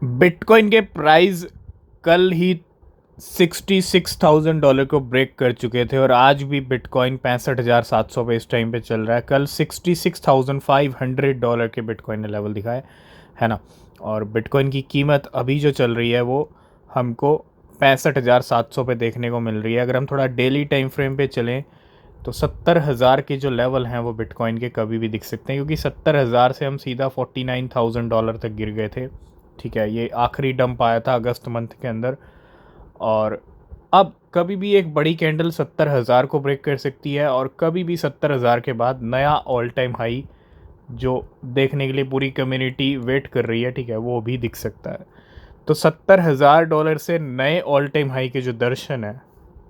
Bitcoin के price कल ही $66,000 को ब्रेक कर चुके थे और आज भी बिटकॉइन 65,700 पे इस टाइम पे चल रहा है। कल $66,500 के बिटकॉइन ने लेवल दिखाए, है ना। और बिटकॉइन की कीमत अभी जो चल रही है वो हमको 65,700 पे देखने को मिल रही है। अगर हम थोड़ा डेली टाइम फ्रेम पे चलें तो 70,000 के जो लेवल हैं वो बिटकॉइन के कभी भी दिख सकते हैं, क्योंकि 70,000 से हम सीधा $49,000 तक गिर गए थे। ठीक है, ये आखिरी डंप आया था अगस्त मंथ के अंदर। और अब कभी भी एक बड़ी कैंडल 70,000 को ब्रेक कर सकती है और कभी भी 70,000 के बाद नया ऑल टाइम हाई जो देखने के लिए पूरी कम्युनिटी वेट कर रही है, ठीक है, वो भी दिख सकता है। तो $70,000 से नए ऑल टाइम हाई के जो दर्शन है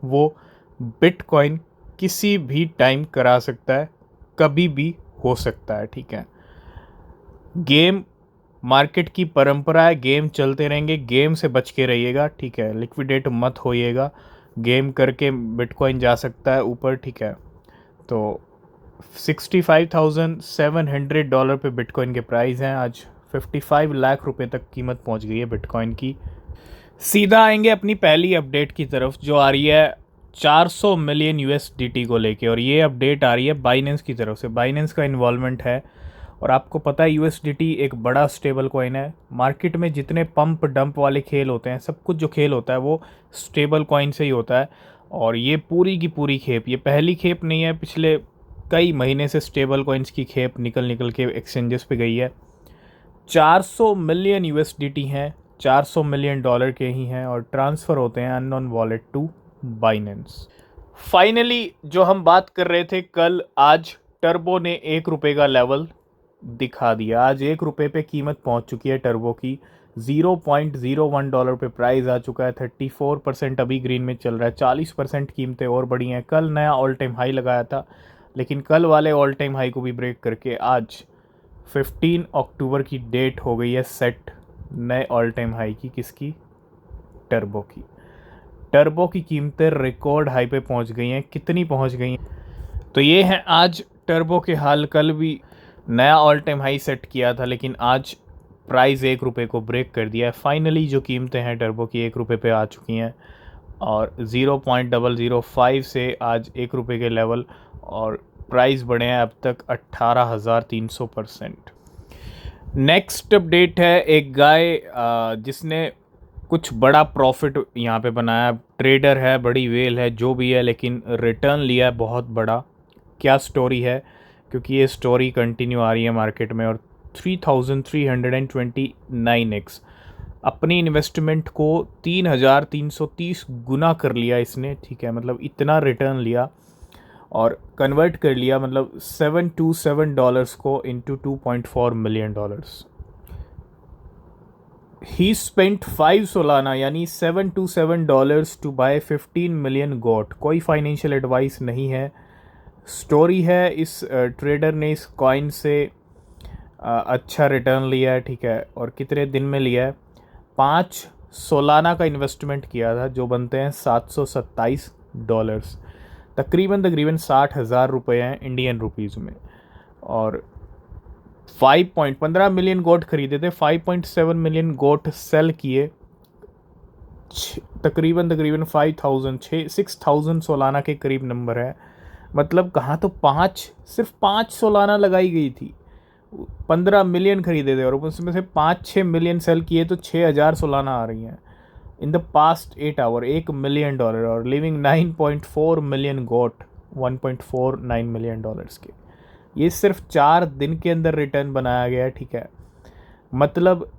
वो बिटकॉइन किसी भी टाइम करा सकता है, कभी भी हो सकता है। ठीक है, गेम मार्केट की परंपरा है, गेम चलते रहेंगे, गेम से बच के रहिएगा। ठीक है, लिक्विडेट मत होइएगा, गेम करके बिटकॉइन जा सकता है ऊपर। ठीक है, तो $65,700 पे बिटकॉइन के प्राइस हैं। आज 55 लाख रुपए तक कीमत पहुंच गई है बिटकॉइन की। सीधा आएंगे अपनी पहली अपडेट की तरफ जो आ रही है 400 मिलियन यूएसडीटी को लेके, और ये अपडेट आ रही है बाइनेंस की तरफ से। बाइनेंस का इन्वॉल्वमेंट है और आपको पता है यूएसडीटी एक बड़ा स्टेबल कॉइन है। मार्केट में जितने पंप डंप वाले खेल होते हैं, सब कुछ जो खेल होता है वो स्टेबल कॉइन से ही होता है। और ये पूरी की पूरी खेप, ये पहली खेप नहीं है, पिछले कई महीने से स्टेबल कॉइन्स की खेप निकल निकल के एक्सचेंजेस पे गई है। 400 मिलियन यूएसडीटी हैं, $400 मिलियन के ही हैं और ट्रांसफ़र होते हैं unknown wallet to Binance. Finally जो हम बात कर रहे थे कल, आज टर्बो ने ₹1 का लेवल दिखा दिया। आज ₹1 पे कीमत पहुंच चुकी है टर्बो की। $0.01 पे प्राइस आ चुका है। 34% अभी ग्रीन में चल रहा है। 40% कीमतें और बढ़ी हैं। कल नया ऑल टाइम हाई लगाया था, लेकिन कल वाले ऑल टाइम हाई को भी ब्रेक करके आज 15 अक्टूबर की डेट हो गई है सेट नए ऑल टाइम हाई की। किसकी? टर्बो की। टर्बो की कीमतें रिकॉर्ड हाई पे पहुंच गई हैं। कितनी पहुंच गई हैं? तो ये हैं आज टर्बो के हाल। कल भी नया ऑल टाइम हाई सेट किया था, लेकिन आज प्राइस ₹1 को ब्रेक कर दिया है। फाइनली जो कीमतें हैं टर्बो की ₹1 पे आ चुकी हैं और 0.005 से आज ₹1 के लेवल, और प्राइस बढ़े हैं अब तक 18,300%। नेक्स्ट अपडेट है एक गाय जिसने कुछ बड़ा प्रॉफिट यहाँ पे बनाया। ट्रेडर है, बड़ी वेल है, जो भी है, लेकिन रिटर्न लिया है बहुत बड़ा। क्या स्टोरी है? क्योंकि ये स्टोरी कंटिन्यू आ रही है मार्केट में। और 3,329x अपनी इन्वेस्टमेंट को 3,330 गुना कर लिया इसने। ठीक है, मतलब इतना रिटर्न लिया और कन्वर्ट कर लिया, मतलब $727 को इंटू $2.4 मिलियन। ही स्पेंट 5 सोलाना यानी $727 टू बाय 15 मिलियन गोट। कोई फाइनेंशियल एडवाइस नहीं है, स्टोरी है। इस ट्रेडर ने इस कॉइन से अच्छा रिटर्न लिया है। ठीक है, और कितने दिन में लिया है? 5 सोलाना का इन्वेस्टमेंट किया था, जो बनते हैं $727, तकरीबन तकरीबन 60,000 रुपये हैं इंडियन रुपीज़ में। और 5.15 मिलियन गोट खरीदे थे, 5.7 मिलियन गोट सेल किए। तकरीबन तकरीबन 6,000 सोलाना के करीब नंबर है। मतलब कहाँ तो सिर्फ 5 सोलाना लगाई गई थी। 15 मिलियन खरीदे थे और उसमें से 5-6 मिलियन सेल किए, तो 6,000 सोलाना आ रही हैं in the past 8 hour. $1 million और लिविंग 9.4 मिलियन गोट, $1.49 मिलियन के। ये सिर्फ 4 दिन के अंदर रिटर्न बनाया गया है। ठीक है, मतलब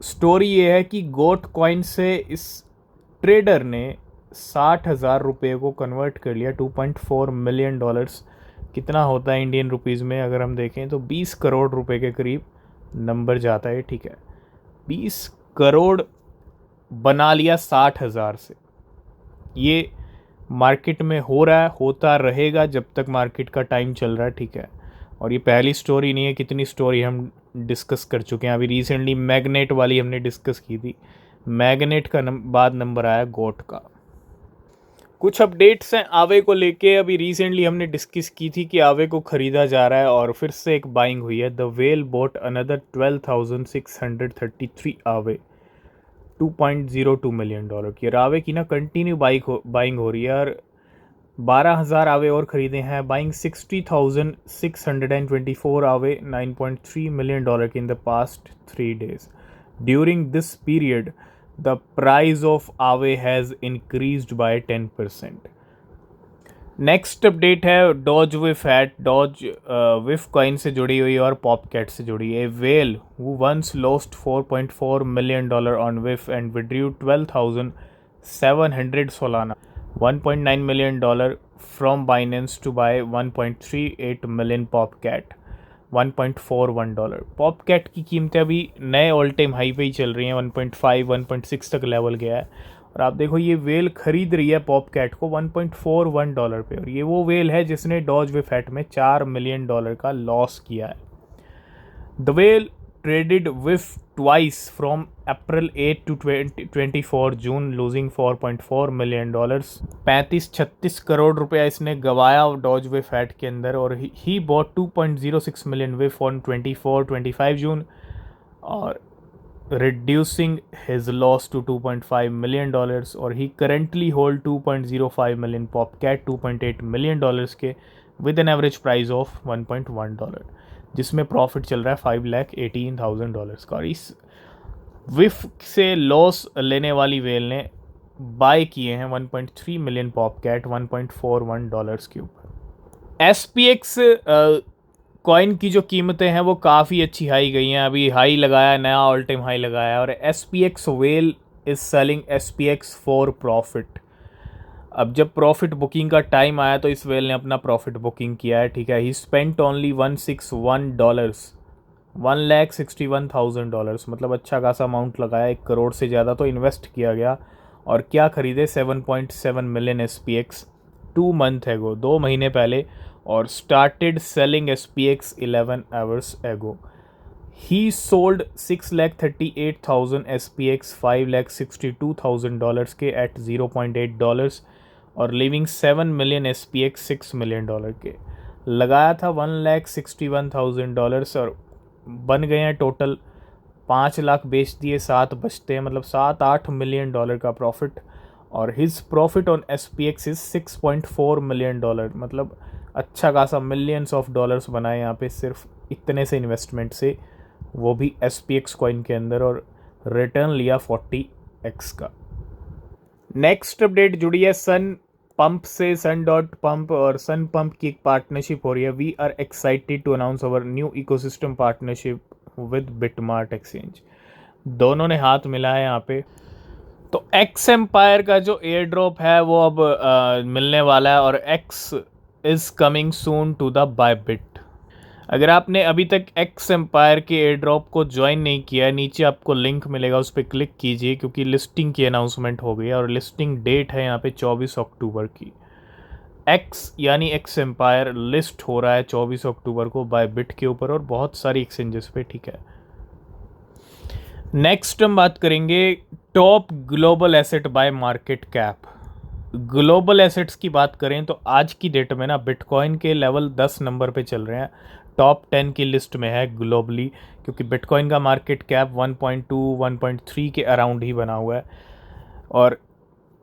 स्टोरी ये है कि गोट कॉइन से इस ट्रेडर ने 60,000 रुपये को कन्वर्ट कर लिया। $2.4 मिलियन कितना होता है इंडियन रुपीज़ में? अगर हम देखें तो 20 करोड़ रुपए के करीब नंबर जाता है। ठीक है, 20 करोड़ बना लिया 60,000 से। ये मार्केट में हो रहा है, होता रहेगा जब तक मार्केट का टाइम चल रहा है। ठीक है, और ये पहली स्टोरी नहीं है, कितनी स्टोरी हम डिस्कस कर चुके हैं। अभी रिसेंटली मैग्नेट वाली हमने डिस्कस की थी। मैग्नेट का बाद नंबर आया गोट का। कुछ अपडेट्स हैं आवे को लेके। अभी रिसेंटली हमने डिस्कस की थी कि आवे को ख़रीदा जा रहा है और फिर से एक बाइंग हुई है। द वेल बोट अनदर 12,633 आवे, $2.02 मिलियन की। और आवे की ना कंटिन्यू बाइंग हो रही है और 12,000 आवे और ख़रीदे हैं। बाइंग 60,624 आवे, $9.3 मिलियन की इन the past 3 days। During this period the price of Aave has increased by 10%। Next update है डॉज विफ हैट। डॉज विफ कॉइन से जुड़ी हुई और पॉपकैट से जुड़ी है। Well who once lost $4.4 million on विफ and withdrew 12,700 Solana, $1.9 million from Binance to buy 1.38 million पॉपकैट, $1.41। पॉपकैट की कीमतें अभी नए ऑल टाइम हाई पे ही चल रही हैं। 1.5 1.6 तक लेवल गया है। और आप देखो ये वेल खरीद रही है पॉपकैट को $1.41 पे। और ये वो वेल है जिसने डॉज विफेट में $4 मिलियन का लॉस किया है। The well traded with twice from April 8 to 24 June, losing $4.4 million। 35-36 crore रुपया इसने गवाया डॉज वे फैट के अंदर। और ही बॉट 2.06 मिलियन विफ ऑन 24-25 जून और reducing his loss to $2.5 million। और he currently hold 2.05 million Popcat, $2.8 million के, with an average price of $1.1, जिसमें प्रॉफिट चल रहा है $518,000 का। और इस विफ से लॉस लेने वाली वेल ने बाय किए हैं 1.3 मिलियन पॉपकैट, $1.41 के ऊपर। SPX कॉइन की जो कीमतें हैं वो काफ़ी अच्छी हाई गई हैं। अभी हाई लगाया, नया ऑल टाइम हाई लगाया। और SPX well is selling SPX for profit. अब जब प्रॉफिट बुकिंग का टाइम आया तो इस वेल ने अपना प्रॉफिट बुकिंग किया है, ठीक है। ही स्पेंट ओनली $161, $1,61,000, मतलब अच्छा खासा अमाउंट लगाया, 1 करोड़ से ज़्यादा तो इन्वेस्ट किया गया। और क्या खरीदे 7.7 मिलियन SPX 2 मंथ एगो, 2 महीने पहले। और स्टार्टेड सेलिंग SPX 11 आवर्स एगो। ही सोल्ड 6,38,000 SPX $5,62,000 के एट $0.8 और लिविंग 7 मिलियन SPX $6 मिलियन के। लगाया था $1,61,000 और बन गए हैं टोटल 5 लाख, बेच दिए 7 बचते हैं, मतलब $7-8 मिलियन का प्रॉफिट। और his profit on SPX is $6.4 million, मतलब अच्छा खासा मिलियंस ऑफ डॉलर्स बनाए यहाँ पे सिर्फ इतने से इन्वेस्टमेंट से, वो भी SPX कॉइन के अंदर। और रिटर्न लिया 40x का। नेक्स्ट अपडेट जुड़ी है सन पंप से। सन डॉट पंप और सन पंप की एक पार्टनरशिप हो रही है। We are excited to announce our new ecosystem partnership with BitMart exchange. दोनों ने हाथ मिलाया यहाँ पे। तो एक्स एम्पायर का जो एयर ड्रॉप है वो अब मिलने वाला है। और X is coming soon to the Bybit. अगर आपने अभी तक एक्स एम्पायर के एयर ड्रॉप को ज्वाइन नहीं किया है, नीचे आपको लिंक मिलेगा, उस पर क्लिक कीजिए, क्योंकि लिस्टिंग की अनाउंसमेंट हो गई है। और लिस्टिंग डेट है यहाँ पे 24 अक्टूबर की। एक्स यानी एक्स एम्पायर लिस्ट हो रहा है 24 अक्टूबर को बायबिट के ऊपर और बहुत सारी एक्सचेंजेस पे, ठीक है। नेक्स्ट हम बात करेंगे top global asset bye market cap. Global assets की बात करें तो आज की डेट में ना बिटकॉइन के लेवल 10 नंबर पे चल रहे हैं। टॉप 10 की लिस्ट में है ग्लोबली, क्योंकि बिटकॉइन का मार्केट कैप 1.2 1.3 के अराउंड ही बना हुआ है। और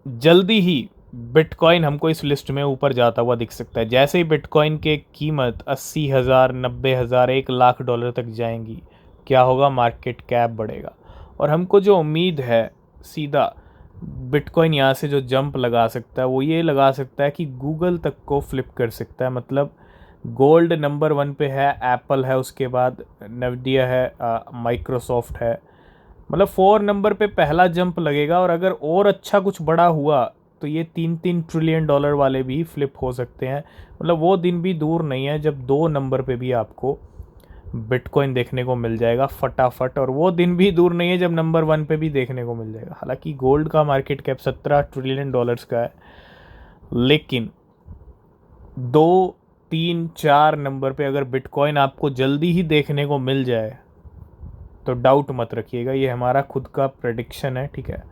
जल्दी ही बिटकॉइन हमको इस लिस्ट में ऊपर जाता हुआ दिख सकता है। जैसे ही बिटकॉइन की कीमत 80,000, 90,000, $1,00,000 तक जाएंगी, क्या होगा, मार्केट कैप बढ़ेगा। और हमको जो उम्मीद है सीधा बिटकॉइन यहाँ से जो जंप लगा सकता है वो ये लगा सकता है कि गूगल तक को फ्लिप कर सकता है। मतलब गोल्ड नंबर 1 पे है, एप्पल है, उसके बाद नविडिया है, माइक्रोसॉफ्ट है, मतलब 4 नंबर पे पहला जंप लगेगा। और अगर और अच्छा कुछ बड़ा हुआ तो ये 3-3 ट्रिलियन डॉलर वाले भी फ्लिप हो सकते हैं। मतलब वो दिन भी दूर नहीं है जब 2 नंबर पे भी आपको बिटकॉइन देखने को मिल जाएगा फटाफट। और वो दिन भी दूर नहीं है जब नंबर 1 पे भी देखने को मिल जाएगा। हालांकि गोल्ड का मार्केट कैप 17 ट्रिलियन डॉलर्स का है, लेकिन 2, 3, 4 नंबर पे अगर बिटकॉइन आपको जल्दी ही देखने को मिल जाए तो डाउट मत रखिएगा, ये हमारा खुद का प्रेडिक्शन है, ठीक है।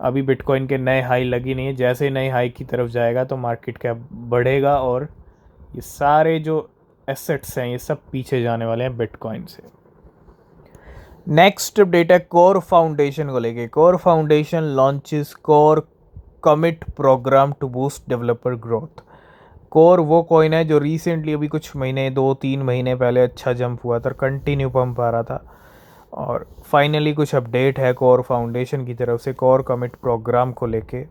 अभी बिटकॉइन के नए हाई लगी नहीं है, जैसे नए हाई की तरफ जाएगा तो मार्केट कैप बढ़ेगा और ये सारे जो एसेट्स हैं ये सब पीछे जाने वाले हैं बिटकॉइन से। नेक्स्ट अपडेट है कोर फाउंडेशन को लेके। Core foundation launches Core commit program to boost developer growth. Core वो कॉइन है जो रिसेंटली अभी कुछ महीने 2-3 महीने पहले अच्छा जंप हुआ था, कंटिन्यू पंप आ रहा था, और फाइनली कुछ अपडेट है कोर फाउंडेशन की तरफ से कोर कमिट प्रोग्राम को लेके।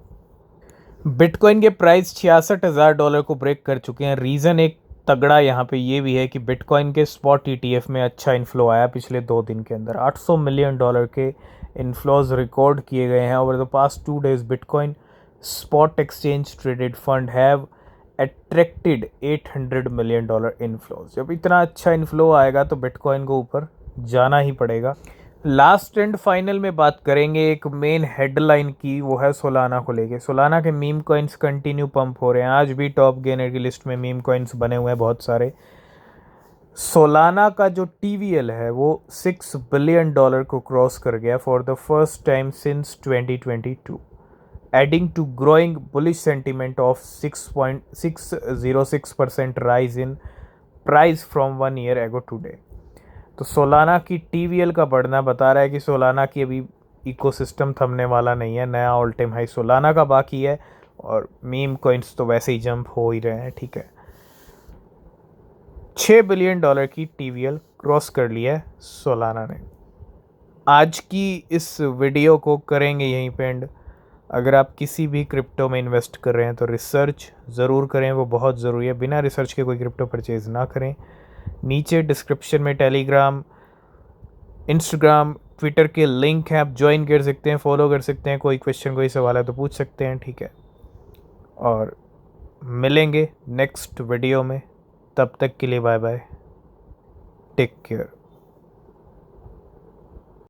बिटकॉइन के प्राइस $66,000 को ब्रेक कर चुके हैं। रीज़न एक तगड़ा यहाँ पे ये भी है कि बिटकॉइन के स्पॉट ETF में अच्छा इन्फ्लो आया पिछले 2 दिन के अंदर। $800 मिलियन के इन्फ्लोज रिकॉर्ड किए गए हैं over the past 2 days. Bitcoin spot exchange traded fund have attracted $800 million inflows. जब इतना अच्छा इन्फ्लो आएगा तो बिटकॉइन को ऊपर जाना ही पड़ेगा। लास्ट एंड फाइनल में बात करेंगे एक मेन हेडलाइन की, वो है सोलाना को लेके। सोलाना के मीम कॉइन्स कंटिन्यू पंप हो रहे हैं, आज भी टॉप गेनर की लिस्ट में मीम कॉइन्स बने हुए हैं बहुत सारे। सोलाना का जो TVL है वो $6 बिलियन को क्रॉस कर गया for the first time since 2022, adding to growing bullish sentiment of 6.606% rise in price from 1 year ago today. तो सोलाना की TVL का बढ़ना बता रहा है कि सोलाना की अभी इकोसिस्टम थमने वाला नहीं है, नया ऑल टाइम हाई सोलाना का बाकी है, और मीम कॉइन्स तो वैसे ही जंप हो ही रहे हैं। ठीक है, $6 बिलियन की TVL क्रॉस कर लिया है सोलाना ने। आज की इस वीडियो को करेंगे यहीं पे एंड। अगर आप किसी भी क्रिप्टो में इन्वेस्ट कर रहे हैं तो रिसर्च ज़रूर करें, वो बहुत ज़रूरी है। बिना रिसर्च के कोई क्रिप्टो परचेज़ ना करें। नीचे डिस्क्रिप्शन में टेलीग्राम, इंस्टाग्राम, ट्विटर के लिंक हैं, आप ज्वाइन कर सकते हैं, फॉलो कर सकते हैं। कोई क्वेश्चन कोई सवाल है तो पूछ सकते हैं। ठीक है, और मिलेंगे नेक्स्ट वीडियो में, तब तक के लिए बाय बाय, टेक केयर।